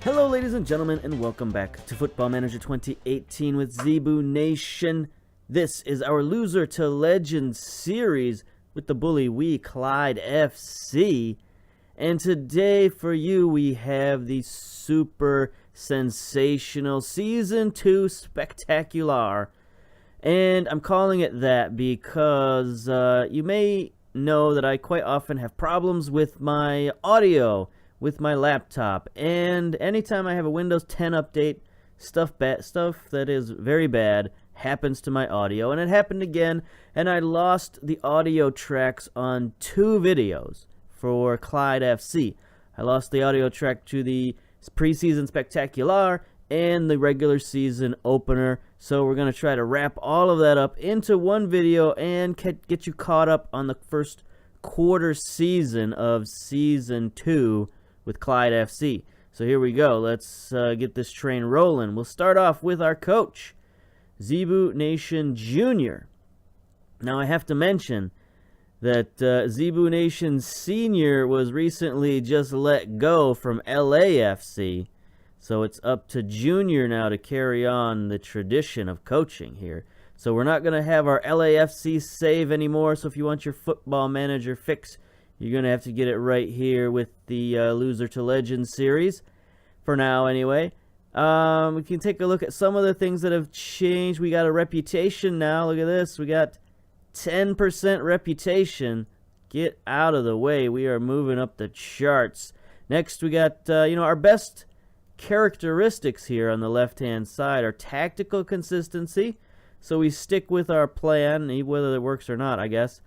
Hello ladies and gentlemen, and welcome back to Football Manager 2018 with Zebu Nation. This is our Loser to Legend series with the bully we Clyde FC. And today for you we have the super sensational Season 2 Spectacular. And I'm calling it that because you may know that I quite often have problems with my audio with my laptop, and anytime I have a Windows 10 update, stuff that is very bad happens to my audio, and it happened again, and I lost the audio tracks on 2 videos for Clyde FC. I lost the audio track to the Preseason Spectacular and the regular season opener, so we're going to try to wrap all of that up into one video and get you caught up on the first quarter season of Season 2 with Clyde FC. So here we go. Let's get this train rolling. We'll start off with our coach, Zebu Nation Jr. Now I have to mention that Zebu Nation Sr. was recently just let go from LAFC. So it's up to Junior now to carry on the tradition of coaching here. So we're not going to have our LAFC save anymore. So if you want your Football Manager fix, you're going to have to get it right here with the Loser to Legend series. For now, anyway. We can take a look at some of the things that have changed. We got a reputation now. Look at this. We got 10% reputation. Get out of the way. We are moving up the charts. Next, we got, our best characteristics here on the left-hand side are tactical consistency. So we stick with our plan, whether it works or not, I guess.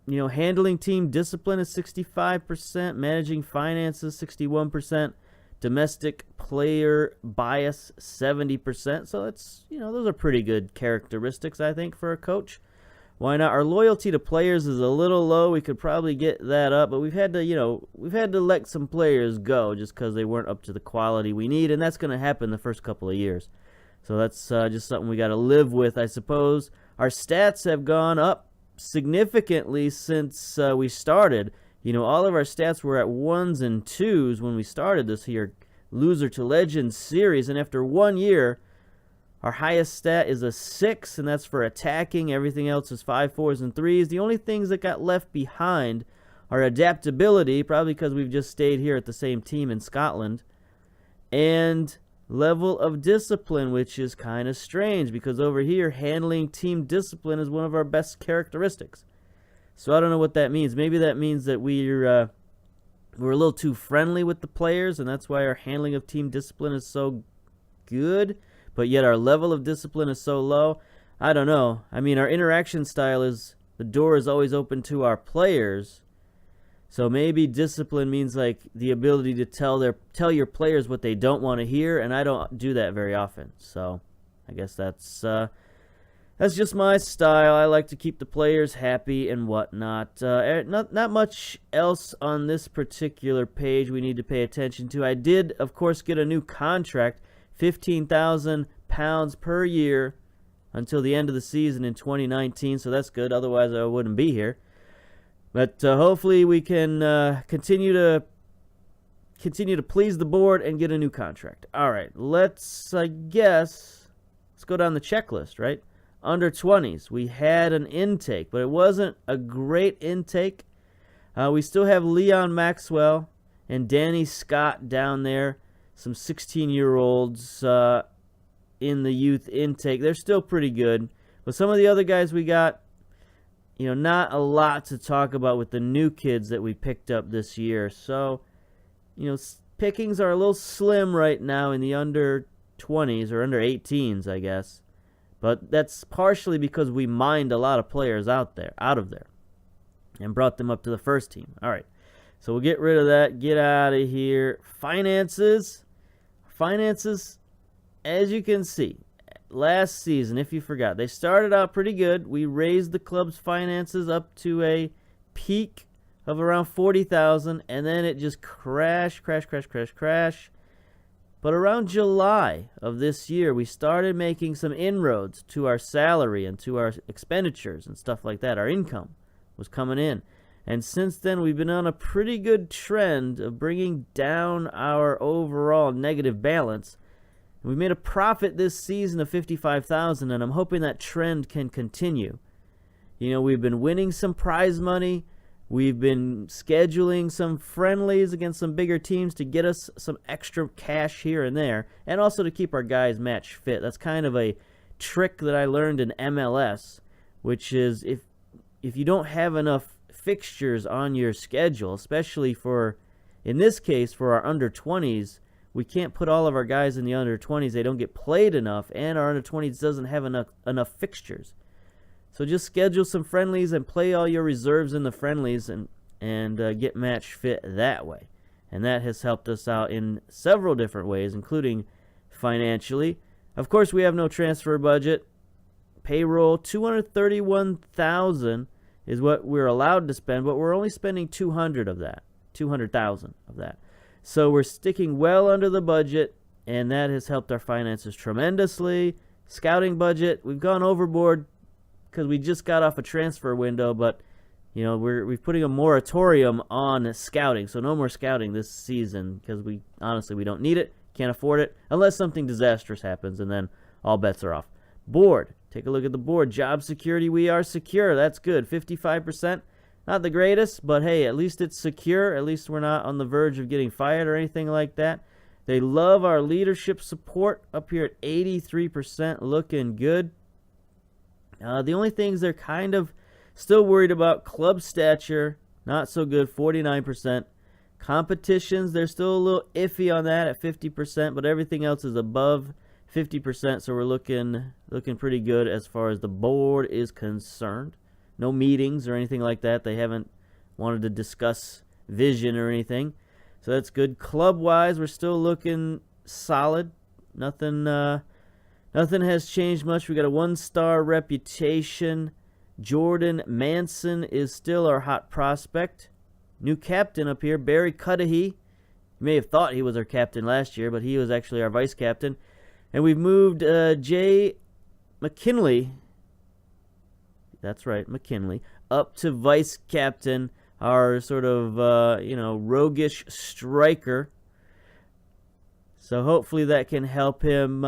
Handling team discipline is 65%, managing finances 61%, domestic player bias 70%. So that's, those are pretty good characteristics, I think, for a coach. Why not? Our loyalty to players is a little low. We could probably get that up, but we've had to let some players go just because they weren't up to the quality we need, and that's going to happen the first couple of years. So that's just something we got to live with, I suppose. Our stats have gone up significantly since we started. All of our stats were at 1s and 2s when we started this here Loser to Legend series, and after 1 year, our highest stat is a 6, and that's for attacking. Everything else is 5, 4s, and 3s. The only things that got left behind are adaptability, probably because we've just stayed here at the same team in Scotland, and level of discipline, which is kind of strange because over here handling team discipline is one of our best characteristics. So I don't know what that means. Maybe that means that we're a little too friendly with the players, and that's why our handling of team discipline is so good, but yet our level of discipline is so low. I don't know. I mean, our interaction style is the door is always open to our players. So maybe discipline means like the ability to tell your players what they don't want to hear, and I don't do that very often. So I guess that's just my style. I like to keep the players happy and whatnot. Not much else on this particular page we need to pay attention to. I did, of course, get a new contract, £15,000 per year until the end of the season in 2019. So that's good. Otherwise, I wouldn't be here. But hopefully we can continue to please the board and get a new contract. All right, let's go down the checklist, right? Under 20s, we had an intake, but it wasn't a great intake. We still have Leon Maxwell and Danny Scott down there, some 16-year-olds in the youth intake. They're still pretty good, but some of the other guys we got, not a lot to talk about with the new kids that we picked up this year. So, pickings are a little slim right now in the under 20s or under 18s, I guess. But that's partially because we mined a lot of players out of there, and brought them up to the first team. All right, so we'll get rid of that. Get out of here. Finances, as you can see, last season, if you forgot, they started out pretty good. We raised the club's finances up to a peak of around 40,000, and then it just crash. But around July of this year, we started making some inroads to our salary and to our expenditures and stuff like that. Our income was coming in. And since then, we've been on a pretty good trend of bringing down our overall negative balance. We made a profit this season of $55,000, and I'm hoping that trend can continue. You know, we've been winning some prize money. We've been scheduling some friendlies against some bigger teams to get us some extra cash here and there, and also to keep our guys match fit. That's kind of a trick that I learned in MLS, which is if you don't have enough fixtures on your schedule, especially for, in this case, for our under-20s, we can't put all of our guys in the under-20s. They don't get played enough, and our under-20s doesn't have enough fixtures. So just schedule some friendlies and play all your reserves in the friendlies and get match fit that way. And that has helped us out in several different ways, including financially. Of course, we have no transfer budget. Payroll, $231,000 is what we're allowed to spend, but we're only spending $200,000 of that. So we're sticking well under the budget, and that has helped our finances tremendously. Scouting budget, we've gone overboard because we just got off a transfer window, but you know, we're putting a moratorium on scouting, so no more scouting this season because we don't need it, can't afford it, unless something disastrous happens, and then all bets are off. Board, take a look at the board. Job security, we are secure. That's good. 55%. Not the greatest, but hey, at least it's secure. At least we're not on the verge of getting fired or anything like that. They love our leadership support up here at 83%, looking good. The only things they're kind of still worried about, club stature, not so good, 49%. Competitions, they're still a little iffy on that at 50%, but everything else is above 50%, so we're looking pretty good as far as the board is concerned. No meetings or anything like that. They haven't wanted to discuss vision or anything, so that's good. Club-wise, we're still looking solid. Nothing has changed much. We got a 1-star reputation. Jordan Manson is still our hot prospect. New captain up here, Barry Cudahy. You may have thought he was our captain last year, but he was actually our vice captain. And we've moved Jay McKinley, that's right, McKinley, up to vice captain, our sort of, roguish striker. So hopefully that can help him,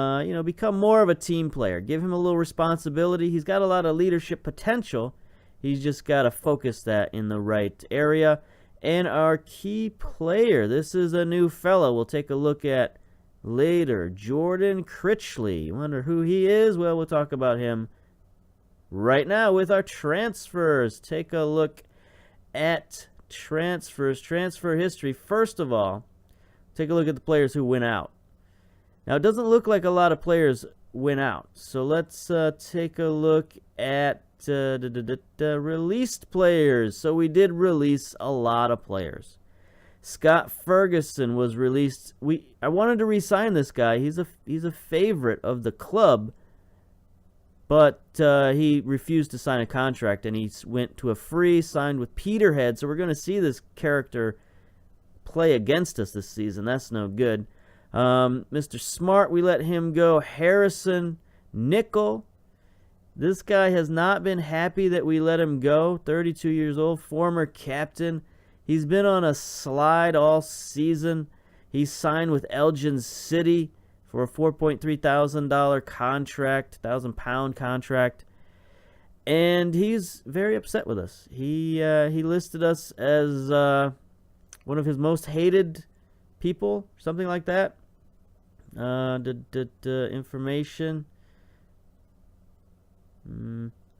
become more of a team player. Give him a little responsibility. He's got a lot of leadership potential. He's just got to focus that in the right area. And our key player, this is a new fellow we'll take a look at later, Jordan Critchley. Wonder who he is? Well, we'll talk about him right now with our transfers. Take a look at transfers, transfer history. First of all, take a look at the players who went out. Now, it doesn't look like a lot of players went out, so let's take a look at released players. So we did release a lot of players. Scott Ferguson was released. I wanted to re-sign this guy. He's a favorite of the club, but he refused to sign a contract, and he went to a free, signed with Peterhead. So we're going to see this character play against us this season. That's no good. Mr. Smart, we let him go. Harrison Nickel. This guy has not been happy that we let him go. 32 years old, former captain. He's been on a slide all season. He signed with Elgin City for a $4,300 contract, £1,000 contract. And he's very upset with us. He listed us as one of his most hated people, something like that. Information.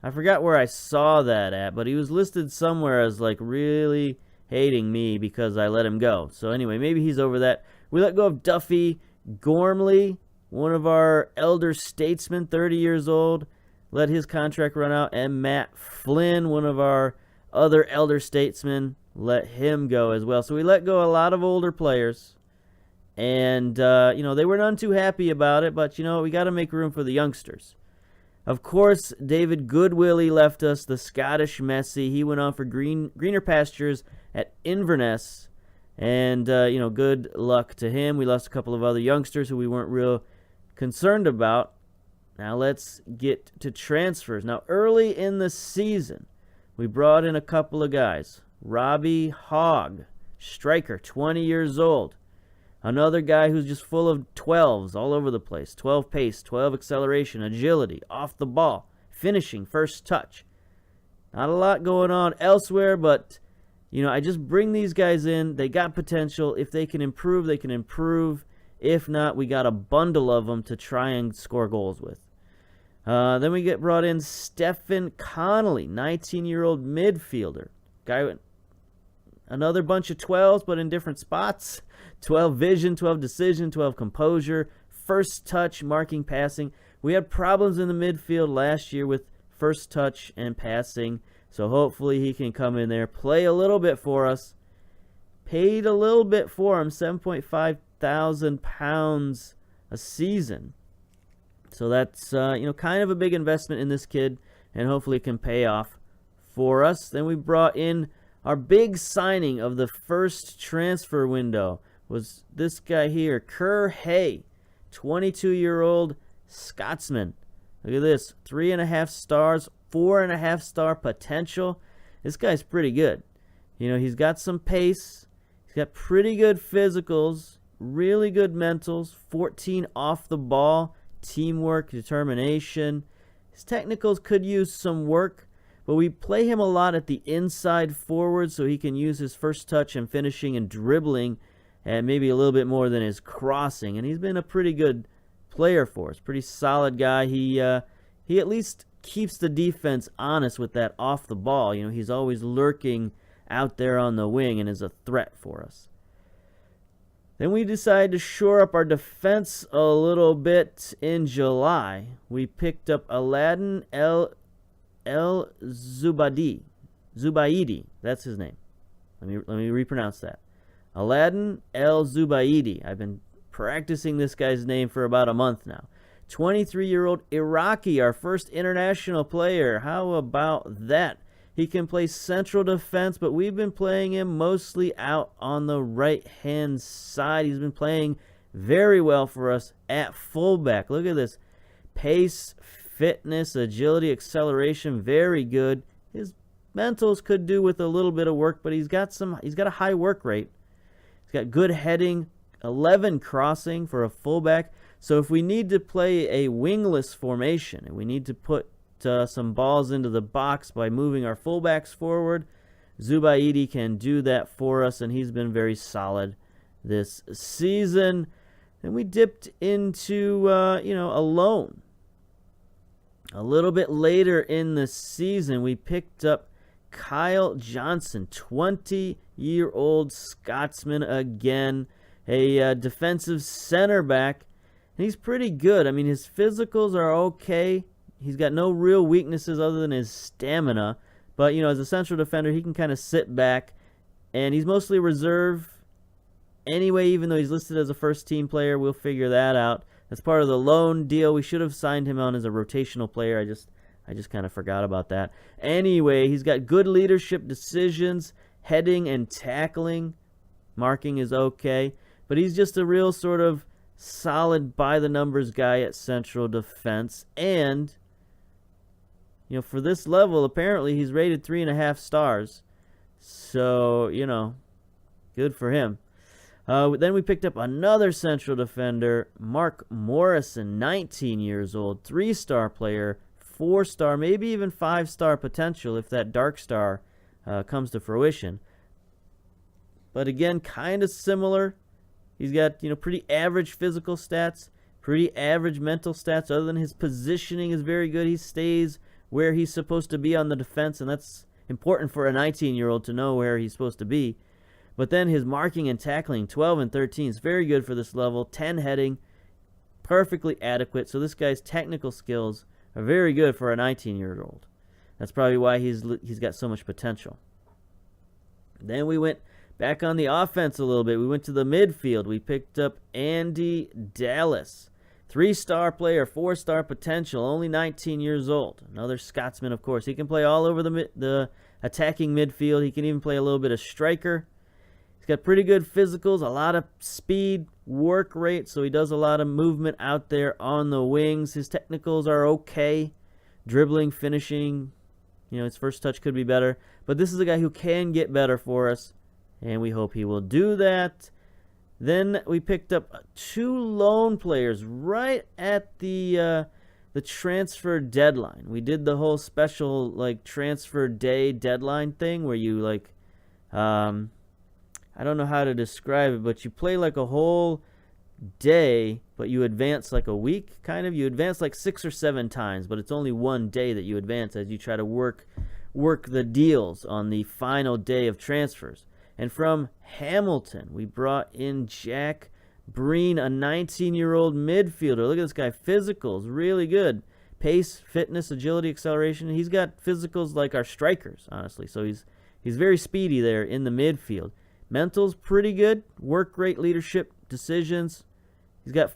I forgot where I saw that at, but he was listed somewhere as like really hating me because I let him go. So anyway, maybe he's over that. We let go of Duffy Gormley, one of our elder statesmen, 30 years old. Let his contract run out. And Matt Flynn, one of our other elder statesmen, let him go as well. So we let go a lot of older players. And, they were none too happy about it. But, we got to make room for the youngsters. Of course, David Goodwillie left us, the Scottish Messi. He went on for greener pastures at Inverness. And, good luck to him. We lost a couple of other youngsters who we weren't real concerned about. Now let's get to transfers. Now, early in the season, we brought in a couple of guys. Robbie Hogg, striker, 20 years old. Another guy who's just full of 12s all over the place. 12 pace, 12 acceleration, agility, off the ball, finishing, first touch. Not a lot going on elsewhere, but, I just bring these guys in. They got potential. If they can improve, they can improve. If not, we got a bundle of them to try and score goals with. Then we get brought in Stephen Connolly, 19-year-old midfielder. Guy with another bunch of 12s, but in different spots. 12 vision, 12 decision, 12 composure, first touch, marking, passing. We had problems in the midfield last year with first touch and passing, so hopefully he can come in there, play a little bit for us. Paid a little bit for him, £7,500 a season. So that's, kind of a big investment in this kid, and hopefully it can pay off for us. Then we brought in our big signing of the first transfer window was this guy here, Kerr Hay, 22-year-old Scotsman. Look at this, 3.5 stars, 4.5 star potential. This guy's pretty good. He's got some pace. He's got pretty good physicals, really good mentals, 14 off the ball, teamwork, determination. His technicals could use some work, but we play him a lot at the inside forward so he can use his first touch and finishing and dribbling and maybe a little bit more than his crossing. And he's been a pretty good player for us, pretty solid guy. He at least keeps the defense honest with that off the ball. He's always lurking out there on the wing and is a threat for us. Then we decided to shore up our defense a little bit in July. We picked up Aladdin El Zubaidi. That's his name. Let me repronounce that. Aladdin El Zubaidi. I've been practicing this guy's name for about a month now. 23-year-old Iraqi, our first international player. How about that? He can play central defense, but we've been playing him mostly out on the right-hand side. He's been playing very well for us at fullback. Look at this. Pace, fitness, agility, acceleration, very good. His mentals could do with a little bit of work, but he's got a high work rate. He's got good heading, 11 crossing for a fullback. So if we need to play a wingless formation and we need to put some balls into the box by moving our fullbacks forward, Zubaidi can do that for us, and he's been very solid this season. And we dipped into, a loan. A little bit later in the season, we picked up Kyle Johnson, 20-year-old Scotsman again, a defensive center back. And he's pretty good. I mean, his physicals are okay. He's got no real weaknesses other than his stamina. But, as a central defender, he can kind of sit back. And he's mostly reserve anyway, even though he's listed as a first-team player. We'll figure that out. That's part of the loan deal. We should have signed him on as a rotational player. I just kind of forgot about that. Anyway, he's got good leadership decisions, heading and tackling. Marking is okay. But he's just a real sort of solid by-the-numbers guy at central defense. And, for this level, apparently he's rated 3.5 stars. So, good for him. Then we picked up another central defender, Mark Morrison, 19 years old, 3-star player, 4-star, maybe even 5-star potential if that dark star comes to fruition. But again, kind of similar. He's got, pretty average physical stats, pretty average mental stats. Other than his positioning is very good. He stays where he's supposed to be on the defense, and that's important for a 19-year-old to know where he's supposed to be. But then his marking and tackling, 12 and 13, is very good for this level. 10 heading, perfectly adequate. So this guy's technical skills are very good for a 19-year-old. That's probably why he's got so much potential. Then we went back on the offense a little bit. We went to the midfield. We picked up Andy Dallas. 3-star player, 4-star potential, only 19 years old. Another Scotsman, of course. He can play all over the attacking midfield. He can even play a little bit of striker. He's got pretty good physicals, a lot of speed, work rate, so he does a lot of movement out there on the wings. His technicals are okay. Dribbling, finishing, His first touch could be better. But this is a guy who can get better for us, and we hope he will do that. Then we picked up 2 loan players right at the transfer deadline. We did the whole special transfer day deadline thing where you I don't know how to describe it, but you play a whole day, but you advance a week, kind of. You advance 6 or 7 times, but it's only one day that you advance as you try to work the deals on the final day of transfers. And from Hamilton, we brought in Jack Breen, a 19-year-old midfielder. Look at this guy. Physicals, really good. Pace, fitness, agility, acceleration. He's got physicals like our strikers, honestly. So he's very speedy there in the midfield. Mental's pretty good. Work rate, leadership, decisions. He's got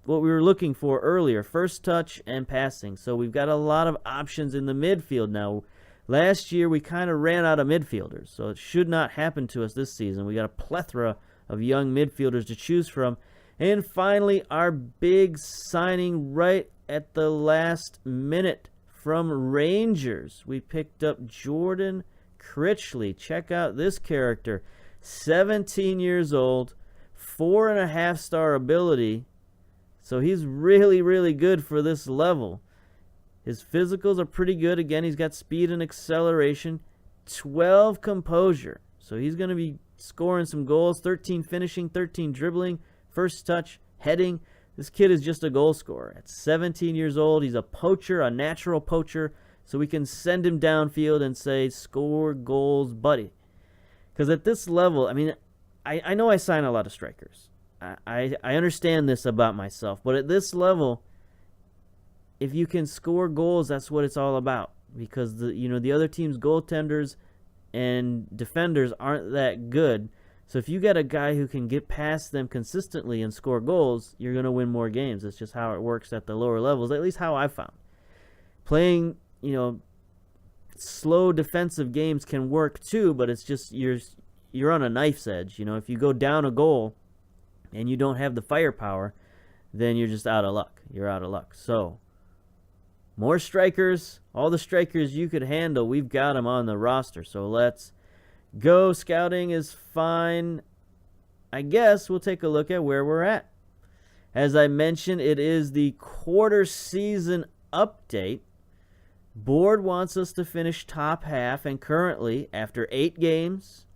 what we were looking for earlier, first touch and passing. So we've got a lot of options in the midfield now. Last year, we kind of ran out of midfielders, so it should not happen to us this season. We got a plethora of young midfielders to choose from. And finally, our big signing right at the last minute from Rangers. We picked up Jordan Critchley. Check out this character. 17 years old, 4.5-star ability. So he's really, really good for this level. His physicals are pretty good. Again, he's got speed and acceleration. 12 composure. So he's going to be scoring some goals. 13 finishing, 13 dribbling, first touch, heading. This kid is just a goal scorer. At 17 years old, he's a poacher, a natural poacher. So we can send him downfield and say, score goals, buddy. Because at this level, I know I sign a lot of strikers. I understand this about myself. But at this level, if you can score goals, that's what it's all about. Because the other team's goaltenders and defenders aren't that good. So if you got a guy who can get past them consistently and score goals, you're going to win more games. That's just how it works at the lower levels, at least how I found. Playing, slow defensive games can work too, but it's just you're on a knife's edge. If you go down a goal and you don't have the firepower, then you're just out of luck. You're out of luck. So more strikers, all the strikers you could handle, we've got them on the roster. So let's go. Scouting is fine. I guess we'll take a look at where we're at. As I mentioned, it is the quarter season update. Board wants us to finish top half, and currently, after 8 games,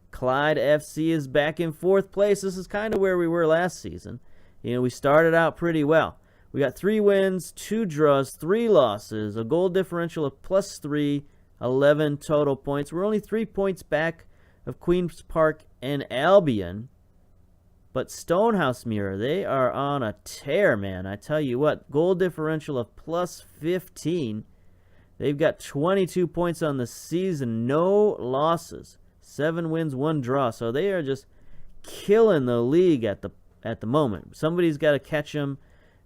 Clyde FC is back in 4th place. This is kind of where we were last season. We started out pretty well. We got 3 wins, 2 draws, 3 losses, a goal differential of +3, 11 total points. We're only 3 points back of Queen's Park and Albion. But Stonehouse Mirror, they are on a tear, man. I tell you what, goal differential of +15. They've got 22 points on the season, no losses, 7 wins, 1 draw. So they are just killing the league at the moment. Somebody's got to catch them,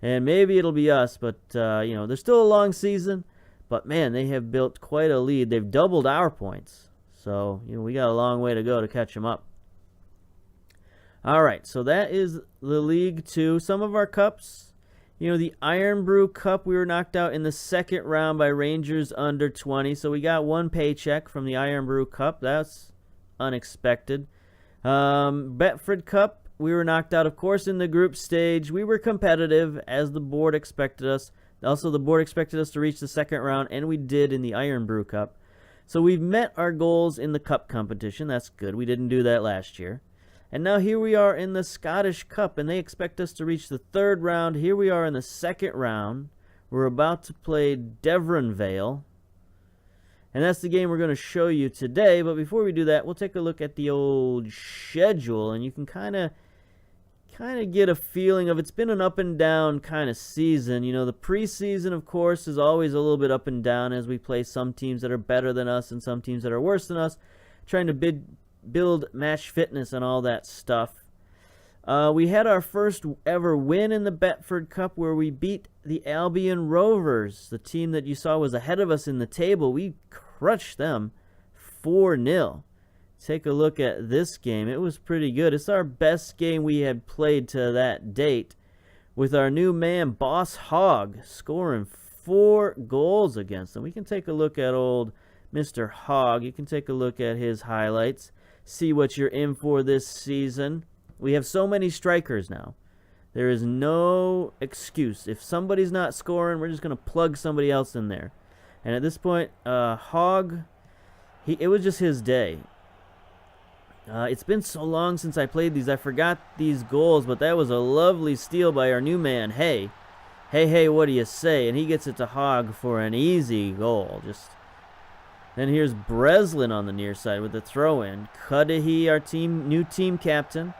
and maybe it'll be us. But there's still a long season. But man, they have built quite a lead. They've doubled our points, so we got a long way to go to catch them up. All right, so that is the League 2. Some of our cups. The Iron Brew Cup, we were knocked out in the 2nd round by Rangers under 20. So we got 1 paycheck from the Iron Brew Cup. That's unexpected. Betfred Cup, we were knocked out, of course, in the group stage. We were competitive, as the board expected us. Also, the board expected us to reach the 2nd round, and we did in the Iron Brew Cup. So we've met our goals in the cup competition. That's good. We didn't do that last year. And now here we are in the Scottish Cup, and they expect us to reach the 3rd round. Here we are in the 2nd round. We're about to play Deveronvale. And that's the game we're going to show you today. But before we do that, we'll take a look at the old schedule, and you can kind of get a feeling of it's been an up and down kind of season. The preseason, of course, is always a little bit up and down as we play some teams that are better than us and some teams that are worse than us, trying to build match fitness and all that stuff. We had our first ever win in the Betfred Cup where we beat the Albion Rovers, the team that you saw was ahead of us in the table. We crushed them 4-0. Take a look at this game. It was pretty good. It's our best game we had played to that date, with our new man, Boss Hog, scoring 4 goals against them. We can take a look at old Mr. Hogg. You can take a look at his highlights, see what you're in for this season. We have so many strikers now. There is no excuse. If somebody's not scoring, we're just going to plug somebody else in there. And at this point, Hogg, it was just his day. It's been so long since I played these. I forgot these goals, but that was a lovely steal by our new man. Hey, what do you say? And he gets it to Hogg for an easy goal. Then here's Breslin on the near side with the throw-in. Cudahy, our new team captain,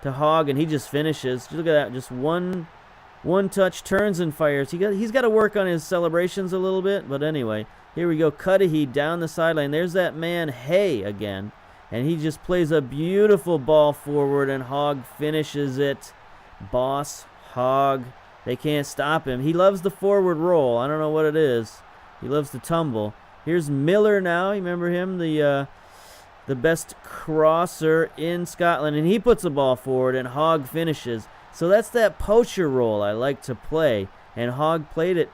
to Hogg, and he just finishes. Look at that, just one touch, turns and fires. He's got to work on his celebrations a little bit, but anyway, here we go. Cudahy down the sideline. There's that man, Hay, again, and he just plays a beautiful ball forward, and Hogg finishes it. Boss Hogg, they can't stop him. He loves the forward roll. I don't know what it is. He loves to tumble. Here's Miller now. You remember him, the best crosser in Scotland, and he puts the ball forward, and Hogg finishes. So that's that poacher role I like to play, and Hogg played it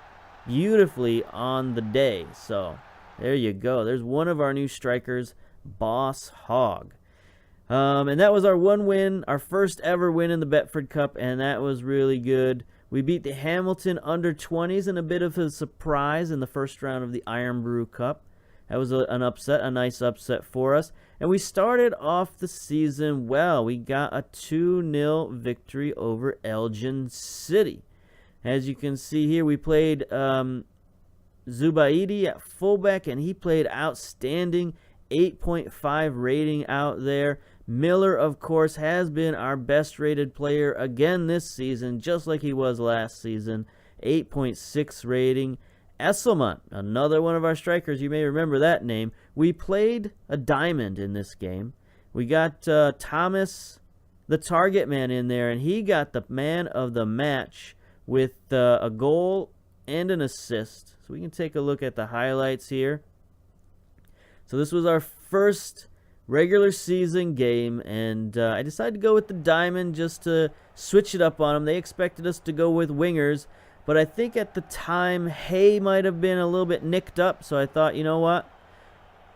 beautifully on the day. So there you go. There's one of our new strikers, Boss Hogg. And that was our one win, our first ever win in the Betford Cup, and that was really good. We beat the Hamilton under-20s in a bit of a surprise in the first round of the Iron Brew Cup. That was an upset, a nice upset for us. And we started off the season well. We got a 2-0 victory over Elgin City. As you can see here, we played Zubaidi at fullback, and he played outstanding. 8.5 rating out there. Miller, of course, has been our best rated player again this season, just like he was last season. 8.6 rating. Esselmont, another one of our strikers. You may remember that name. We played a diamond in this game. We got Thomas, the target man, in there, and he got the man of the match with a goal and an assist. So we can take a look at the highlights here. So this was our first regular season game, and I decided to go with the diamond just to switch it up on them. They expected us to go with wingers, but I think at the time Hay might have been a little bit nicked up, so I thought, you know what,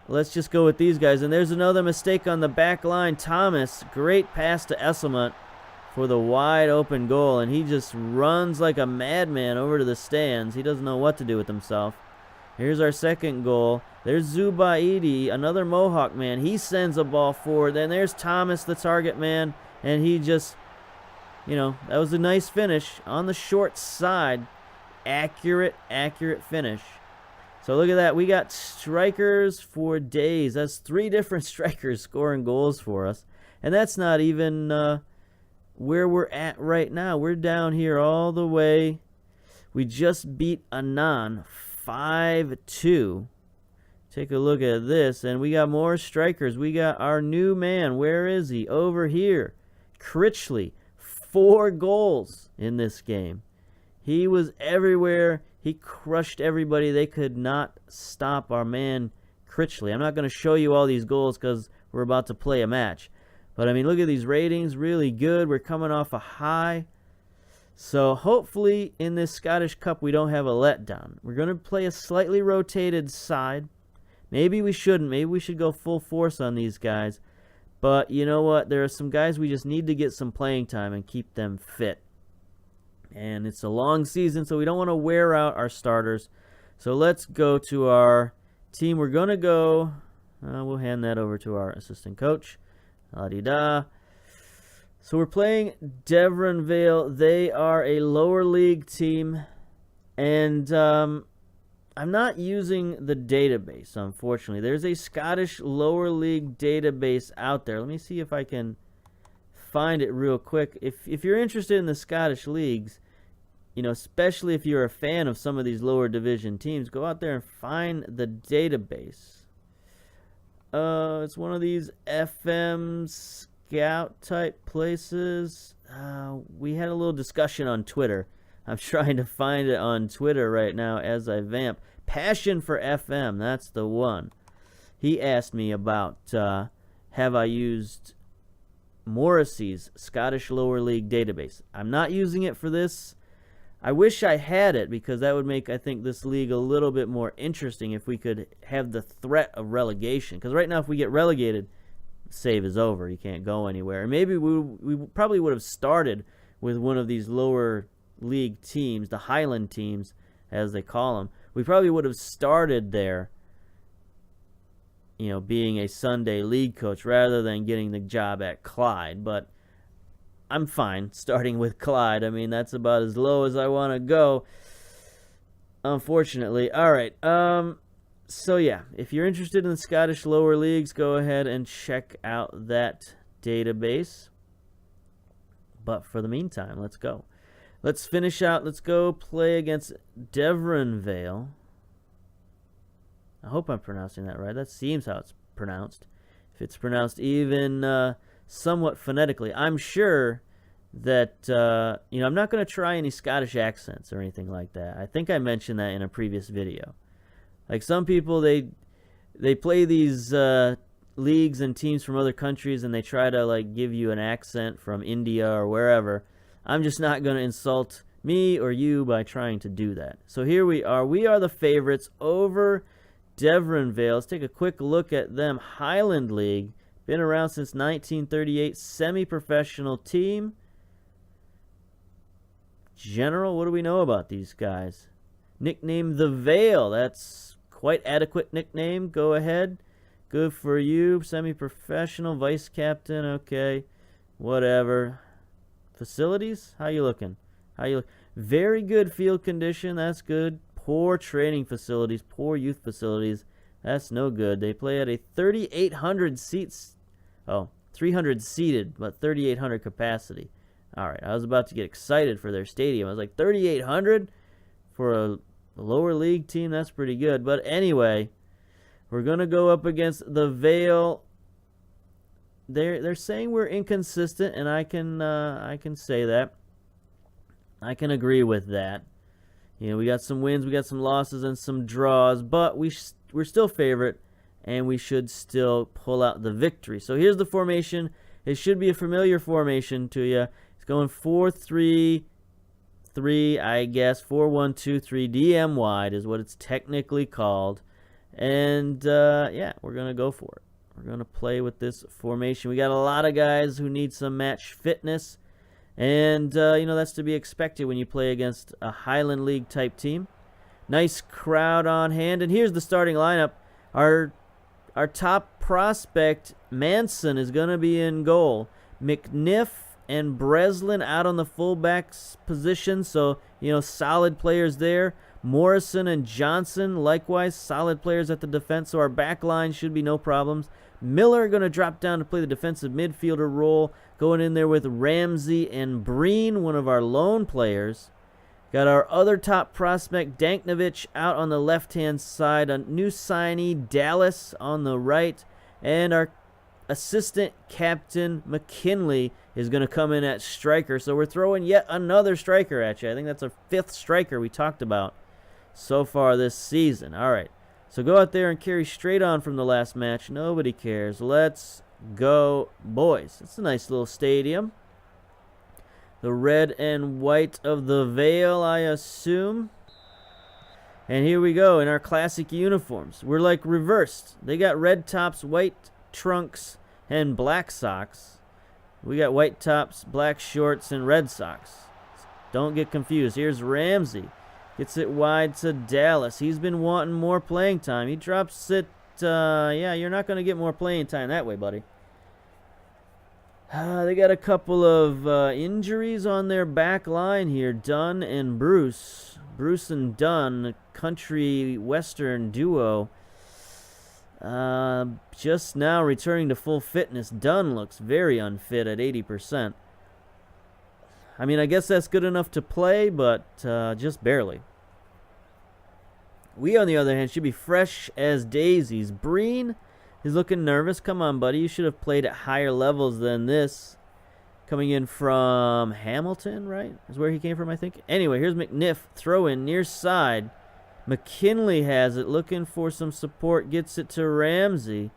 let's just go with these guys. And there's another mistake on the back line. Thomas, great pass to Esselmont for the wide open goal, and he just runs like a madman over to the stands. He doesn't know what to do with himself. Here's our second goal. There's Zubaidi, another Mohawk man. He sends a ball forward. Then there's Thomas, the target man, and he just, that was a nice finish on the short side. Accurate finish. So look at that. We got strikers for days. That's 3 different strikers scoring goals for us. And that's not even where we're at right now. We're down here all the way. We just beat Annan 5-2. Take a look at this, and we got more strikers. We got our new man. Where is he? Over here. Critchley. 4 goals in this game. He was everywhere. He crushed everybody. They could not stop our man Critchley. I'm not going to show you all these goals because we're about to play a match. But, I mean, look at these ratings. Really good. We're coming off a high. So, hopefully, in this Scottish Cup, we don't have a letdown. We're going to play a slightly rotated side. Maybe we shouldn't. Maybe we should go full force on these guys. But you know what? There are some guys we just need to get some playing time and keep them fit. And it's a long season, so we don't want to wear out our starters. So let's go to our team. We're going to go. We'll hand that over to our assistant coach. La-di-da. So we're playing Deveronvale. They are a lower league team. And I'm not using the database, unfortunately. There's a Scottish lower league database out there. Let me see if I can find it real quick. If you're interested in the Scottish leagues, especially if you're a fan of some of these lower division teams, go out there and find the database. It's one of these FM Scout type places. We had a little discussion on Twitter. I'm trying to find it on Twitter right now as I vamp. Passion for FM, that's the one. He asked me about have I used Morrissey's Scottish Lower League database. I'm not using it for this. I wish I had it, because that would make, I think, this league a little bit more interesting if we could have the threat of relegation. Because right now, if we get relegated, save is over. You can't go anywhere. And maybe we probably would have started with one of these lower league teams, the Highland teams, as they call them. We probably would have started there, being a Sunday league coach rather than getting the job at Clyde. But I'm fine starting with Clyde. I mean, that's about as low as I want to go, unfortunately. All right. So, yeah, if you're interested in the Scottish lower leagues, go ahead and check out that database. But for the meantime, let's go. Let's finish out. Let's go play against Deveronvale. I hope I'm pronouncing that right. That seems how it's pronounced. If it's pronounced even somewhat phonetically. I'm sure that, I'm not going to try any Scottish accents or anything like that. I think I mentioned that in a previous video. Like, some people, they play these leagues and teams from other countries, and they try to, like, give you an accent from India or wherever. I'm just not going to insult me or you by trying to do that. So here we are. We are the favorites over Deveronvale. Let's take a quick look at them. Highland League. Been around since 1938. Semi-professional team. General, what do we know about these guys? Nicknamed the Vale. That's quite adequate nickname. Go ahead. Good for you. Semi-professional. Vice captain. Okay. Whatever. Facilities? How you looking? Very good field condition. That's good. Poor training facilities. Poor youth facilities. That's no good. They play at a 3,800 seats. Oh, 300 seated, but 3,800 capacity. All right, I was about to get excited for their stadium. I was like, 3,800 for a lower league team? That's pretty good. But anyway, we're going to go up against the Vale. They're saying we're inconsistent, and I can say that. I can agree with that. We got some wins, we got some losses, and some draws, but we're still favorite, and we should still pull out the victory. So here's the formation. It should be a familiar formation to you. It's going 4-3-3, I guess. 4-1-2-3. DM wide is what it's technically called. And, yeah, we're going to go for it. We're going to play with this formation. We got a lot of guys who need some match fitness. And, that's to be expected when you play against a Highland League type team. Nice crowd on hand. And here's the starting lineup. Our top prospect, Manson, is going to be in goal. McNiff and Breslin out on the fullbacks position. So, solid players there. Morrison and Johnson, likewise, solid players at the defense. So our back line should be no problems. Miller going to drop down to play the defensive midfielder role. Going in there with Ramsey and Breen, one of our lone players. Got our other top prospect, Danknovich, out on the left-hand side. A new signee, Dallas, on the right. And our assistant captain, McKinley, is going to come in at striker. So we're throwing yet another striker at you. I think that's our 5th striker we talked about so far this season. All right. So go out there and carry straight on from the last match. Nobody cares. Let's go, boys. It's a nice little stadium. The red and white of the Vale, I assume. And here we go in our classic uniforms. We're like reversed. They got red tops, white trunks, and black socks. We got white tops, black shorts, and red socks. Don't get confused. Here's Ramsey. Gets it wide to Dallas. He's been wanting more playing time. He drops it. Yeah, you're not going to get more playing time that way, buddy. They got a couple of injuries on their back line here. Dunn and Bruce. Bruce and Dunn, country western duo. Just now returning to full fitness. Dunn looks very unfit at 80%. I mean, I guess that's good enough to play, but just barely. We, on the other hand, should be fresh as daisies. Breen is looking nervous. Come on, buddy. You should have played at higher levels than this. Coming in from Hamilton, right? Is where he came from, I think. Anyway, here's McNiff. Throw in near side. McKinley has it. Looking for some support. Gets it to Ramsey.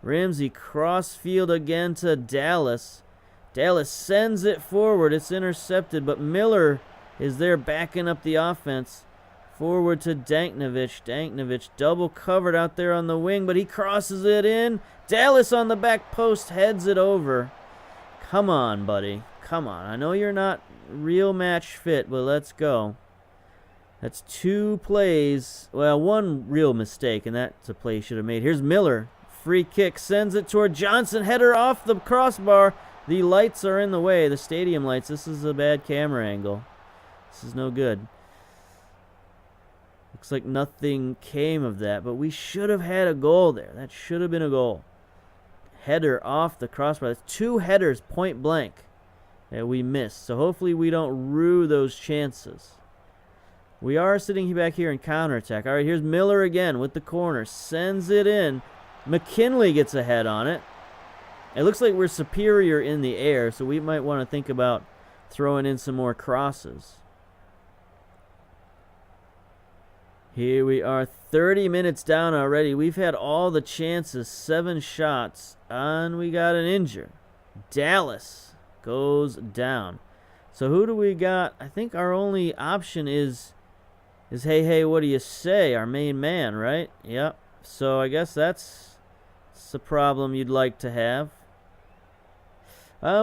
Ramsey cross field again to Dallas. Dallas sends it forward. It's intercepted, but Miller is there backing up the offense. Forward to Danknovich. Danknovich double covered out there on the wing, but he crosses it in. Dallas on the back post heads it over. Come on, buddy. Come on. I know you're not real match fit, but let's go. That's 2 plays. Well, 1 real mistake, and that's a play he should have made. Here's Miller. Free kick. Sends it toward Johnson. Header off the crossbar. The lights are in the way. The stadium lights. This is a bad camera angle. This is no good. Looks like nothing came of that, but we should have had a goal there. That should have been a goal. Header off the crossbar. That's 2 headers point blank that we missed. So hopefully we don't rue those chances. We are sitting back here in counterattack. All right, here's Miller again with the corner. Sends it in. McKinley gets a head on it. It looks like we're superior in the air, so we might want to think about throwing in some more crosses. Here we are, 30 minutes down already. We've had all the chances, 7 shots, and we got an injury. Dallas goes down. So who do we got? I think our only option is hey, what do you say? Our main man, right? Yep. So I guess that's the problem you'd like to have.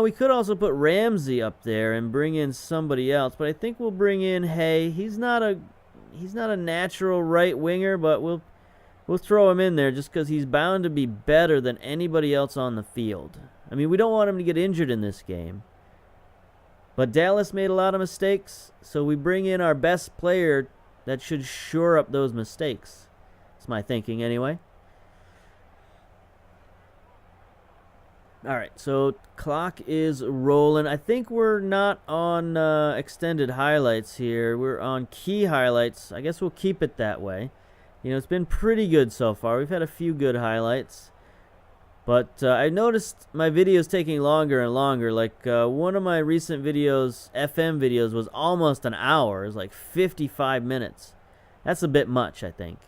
We could also put Ramsey up there and bring in somebody else, but I think we'll bring in Hay. He's not a natural right winger, but we'll throw him in there just because he's bound to be better than anybody else on the field. I mean, we don't want him to get injured in this game. But Dallas made a lot of mistakes, so we bring in our best player that should shore up those mistakes. That's my thinking anyway. All right, so clock is rolling. I think we're not on extended highlights here. We're on key highlights. I guess we'll keep it that way. You know, it's been pretty good so far. We've had a few good highlights. But I noticed my videos taking longer and longer. Like one of my recent videos, FM videos, was almost an hour. It was like 55 minutes. That's a bit much, I think.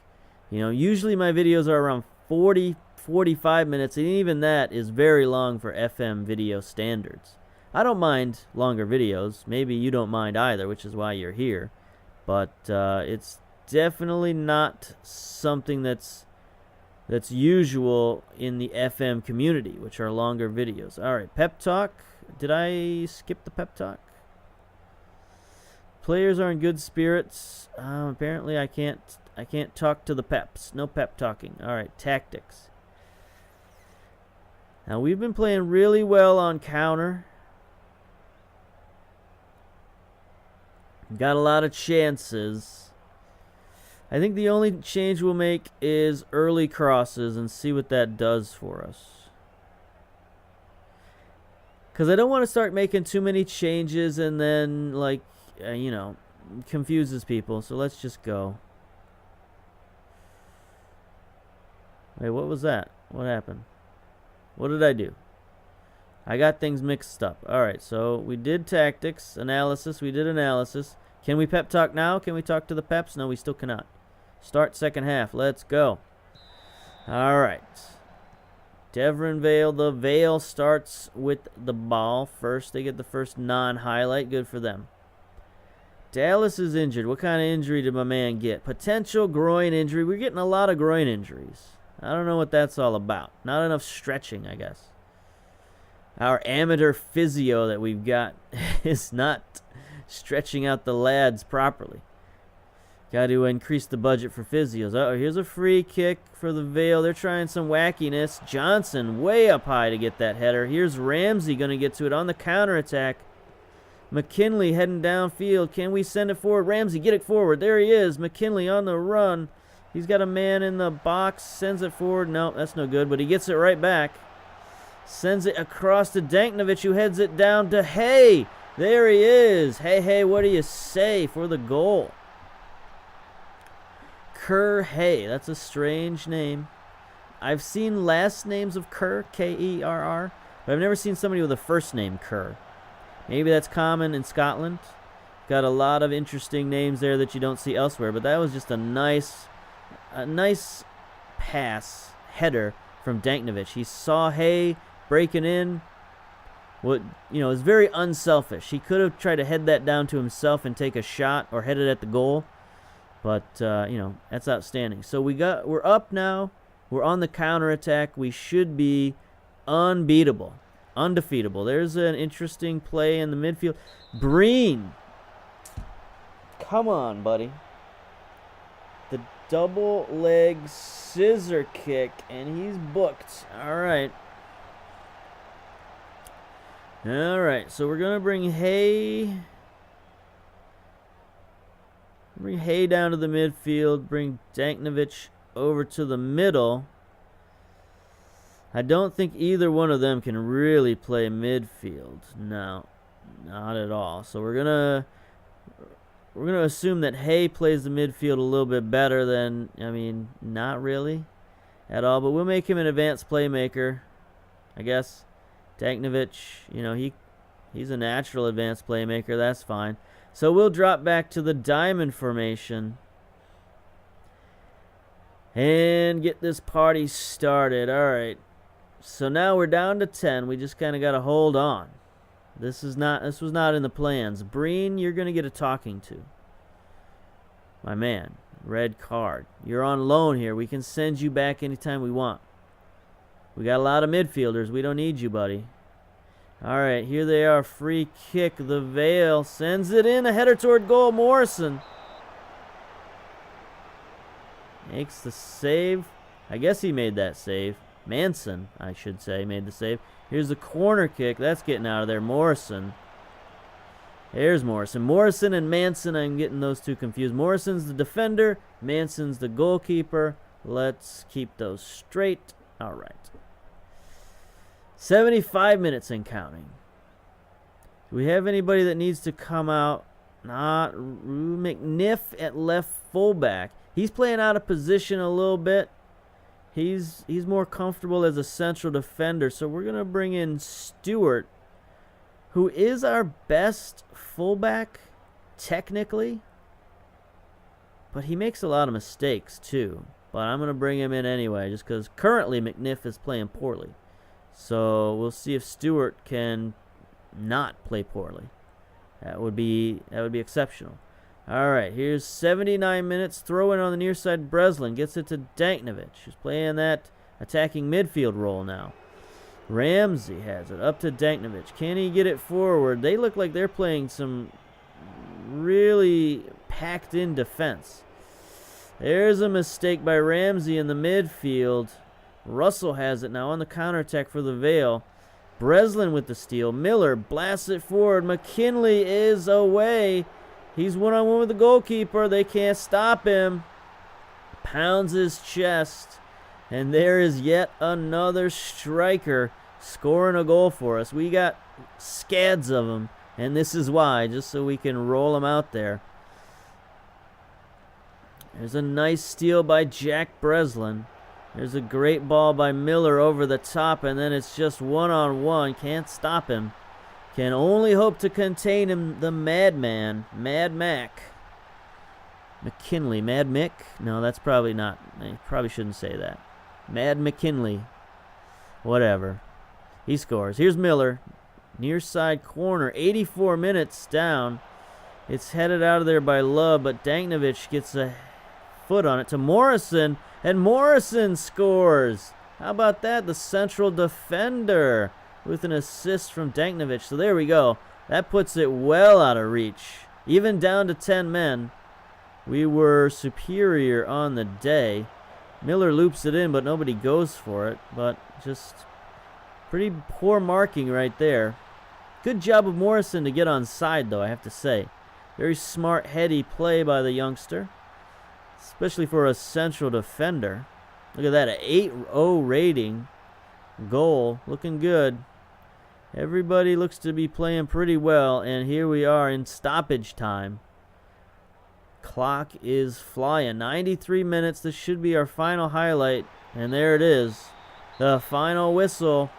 You know, usually my videos are around 40, 45 minutes, and even that is very long for FM video standards. I don't mind longer videos. Maybe you don't mind either, which is why you're here. But it's definitely not something that's usual in the FM community, which are longer videos. All right, pep talk. Did I skip the pep talk? Players are in good spirits. Apparently, I can't talk to the peps. No pep talking. All right, tactics. Now we've been playing really well on counter. Got a lot of chances. I think the only change we'll make is early crosses and see what that does for us. Because I don't want to start making too many changes and then, like, you know, confuses people. So let's just go. Wait, what was that? What happened? What did I do? I got things mixed up. All right, so we did tactics, analysis. We did analysis. Can we pep talk now? Can we talk to the peps? No, we still cannot. Start second half. Let's go. All right. Deveronvale. The Vale starts with the ball first. They get the first non-highlight. Good for them. Dallas is injured. What kind of injury did my man get? Potential groin injury. We're getting a lot of groin injuries. I don't know what that's all about. Not enough stretching, I guess. Our amateur physio that we've got is not stretching out the lads properly. Got to increase the budget for physios. Oh, here's a free kick for the Vale. They're trying some wackiness. Johnson way up high to get that header. Here's Ramsey going to get to it on the counterattack. McKinley heading downfield. Can we send it forward? Ramsey, get it forward. There he is. McKinley on the run. He's got a man in the box. Sends it forward. No, that's no good, but he gets it right back. Sends it across to Danknovich, who heads it down to Hay. There he is. Hey, what do you say for the goal? Kerr Hay. That's a strange name. I've seen last names of Kerr, K-E-R-R, but I've never seen somebody with a first name Kerr. Maybe that's common in Scotland. Got a lot of interesting names there that you don't see elsewhere, but that was just a nice pass, header from Danknovich. He saw Hay breaking in, is very unselfish. He could have tried to head that down to himself and take a shot or head it at the goal. But, that's outstanding. So we're up now. We're on the counterattack. We should be unbeatable. Undefeatable. There's an interesting play in the midfield. Breen. Come on, buddy. The double leg scissor kick, and he's booked. All right. All right, so we're going to bring Hay. Bring Hay down to the midfield. Bring Danknovich over to the middle. I don't think either one of them can really play midfield. No, not at all. So we're gonna assume that Hay plays the midfield a little bit better than, not really at all, but we'll make him an advanced playmaker, I guess. Danknovich, he's a natural advanced playmaker. That's fine. So we'll drop back to the diamond formation and get this party started. All right. So now we're down to 10. We just kind of got to hold on. This was not in the plans. Breen, you're going to get a talking to. My man, red card. You're on loan here. We can send you back anytime we want. We got a lot of midfielders. We don't need you, buddy. All right, here they are. Free kick. The Vale sends it in. A header toward goal. Morrison makes the save. I guess he made that save. Manson, I should say, made the save. Here's the corner kick. That's getting out of there. Morrison. There's Morrison. Morrison and Manson, I'm getting those two confused. Morrison's the defender. Manson's the goalkeeper. Let's keep those straight. All right. 75 minutes and counting. Do we have anybody that needs to come out? Not McNiff at left fullback. He's playing out of position a little bit. He's more comfortable as a central defender, so we're going to bring in Stewart, who is our best fullback, technically. But he makes a lot of mistakes, too. But I'm going to bring him in anyway, just because currently McNiff is playing poorly. So we'll see if Stewart can not play poorly. That would be exceptional. All right, here's 79 minutes. Throw in on the near side. Breslin gets it to Danknovich, who's playing that attacking midfield role now. Ramsey has it up to Danknovich. Can he get it forward? They look like they're playing some really packed-in defense. There's a mistake by Ramsey in the midfield. Russell has it now on the counterattack for the Vale. Breslin with the steal. Miller blasts it forward. McKinley is away. He's one-on-one with the goalkeeper. They can't stop him. Pounds his chest. And there is yet another striker scoring a goal for us. We got scads of them. And this is why, just so we can roll them out there. There's a nice steal by Jack Breslin. There's a great ball by Miller over the top. And then it's just one-on-one. Can't stop him. Can only hope to contain him, the madman, Mad Mac. McKinley, Mad Mick? No, that's probably not. I probably shouldn't say that. Mad McKinley. Whatever. He scores. Here's Miller. Near side corner. 84 minutes down. It's headed out of there by Love, but Danknovich gets a foot on it to Morrison, and Morrison scores. How about that? The central defender with an assist from Danknovich. So there we go. That puts it well out of reach. Even down to 10 men, we were superior on the day. Miller loops it in, but nobody goes for it. But just pretty poor marking right there. Good job of Morrison to get on side, though, I have to say. Very smart, heady play by the youngster, especially for a central defender. Look at that, an 8.0 rating. Goal, looking good. Everybody looks to be playing pretty well, and here we are in stoppage time. Clock is flying. 93 minutes. This should be our final highlight, and there it is. The final whistle.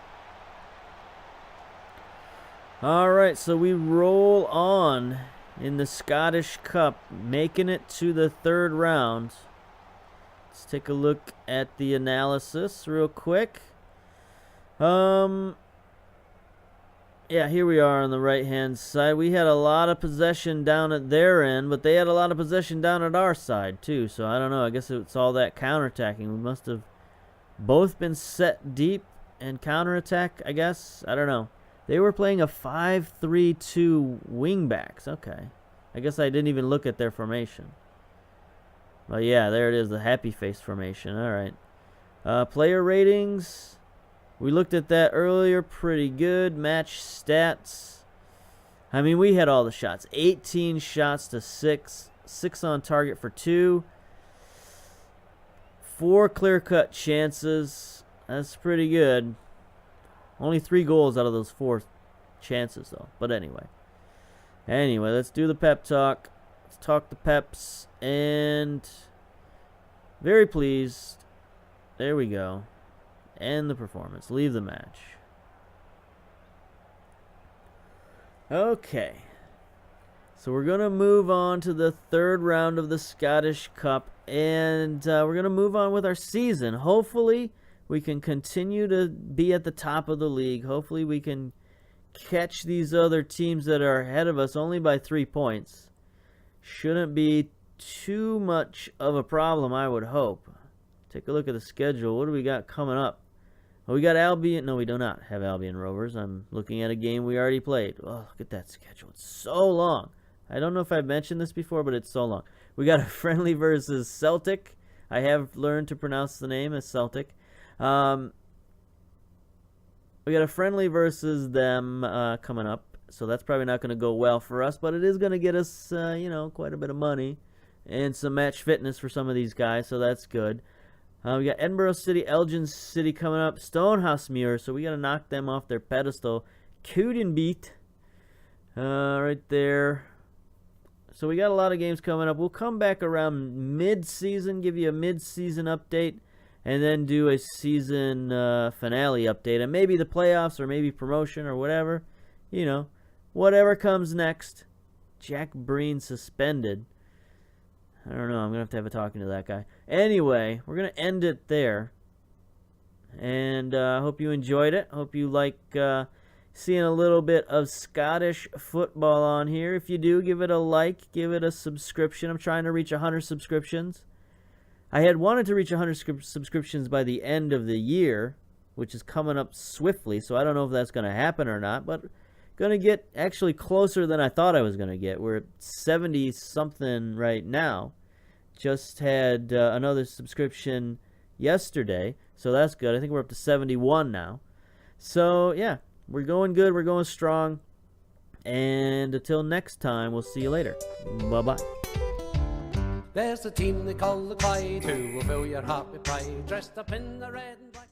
All right, so we roll on in the Scottish Cup, making it to the third round. Let's take a look at the analysis real quick. Yeah, here we are on the right-hand side. We had a lot of possession down at their end, but they had a lot of possession down at our side, too. So, I don't know. I guess it's all that counterattacking. We must have both been set deep and counterattack, I guess. I don't know. They were playing a 5-3-2 wingbacks. Okay. I guess I didn't even look at their formation. But, yeah, there it is, the happy face formation. All right. Player ratings. We looked at that earlier. Pretty good. Match stats. I mean, we had all the shots. 18 shots to 6. 6 on target for 2. 4 clear-cut chances. That's pretty good. Only 3 goals out of those 4 chances, though. But anyway. Anyway, let's do the pep talk. Let's talk the peps. And very pleased. There we go. End the performance. Leave the match. Okay. So we're going to move on to the 3rd round of the Scottish Cup. And we're going to move on with our season. Hopefully, we can continue to be at the top of the league. Hopefully, we can catch these other teams that are ahead of us only by 3 points. Shouldn't be too much of a problem, I would hope. Take a look at the schedule. What do we got coming up? Well, we got Albion. No, we do not have Albion Rovers. I'm looking at a game we already played. Oh, look at that schedule. It's so long. I don't know if I've mentioned this before, but it's so long. We got a friendly versus Celtic. I have learned to pronounce the name as Celtic. We got a friendly versus them coming up, so that's probably not going to go well for us, but it is going to get us, quite a bit of money and some match fitness for some of these guys, so that's good. We got Edinburgh City, Elgin City coming up, Stonehousemuir, so we got to knock them off their pedestal. Cudenbeat, right there. So we got a lot of games coming up. We'll come back around mid-season, give you a mid-season update, and then do a season finale update. And maybe the playoffs or maybe promotion or whatever. You know, whatever comes next. Jack Breen suspended. I don't know. I'm going to have a talking to that guy. Anyway, we're going to end it there. And I hope you enjoyed it. Hope you like seeing a little bit of Scottish football on here. If you do, give it a like. Give it a subscription. I'm trying to reach 100 subscriptions. I had wanted to reach 100 subscriptions by the end of the year, which is coming up swiftly. So I don't know if that's going to happen or not. But going to get actually closer than I thought I was going to get. We're at 70-something right now. Just had another subscription yesterday, so that's good. I think we're up to 71 now. So, yeah, we're going good. We're going strong. And until next time, we'll see you later. Bye-bye. There's a team they call the Clyde, who will fill your heart with pride, dressed up in the red and black.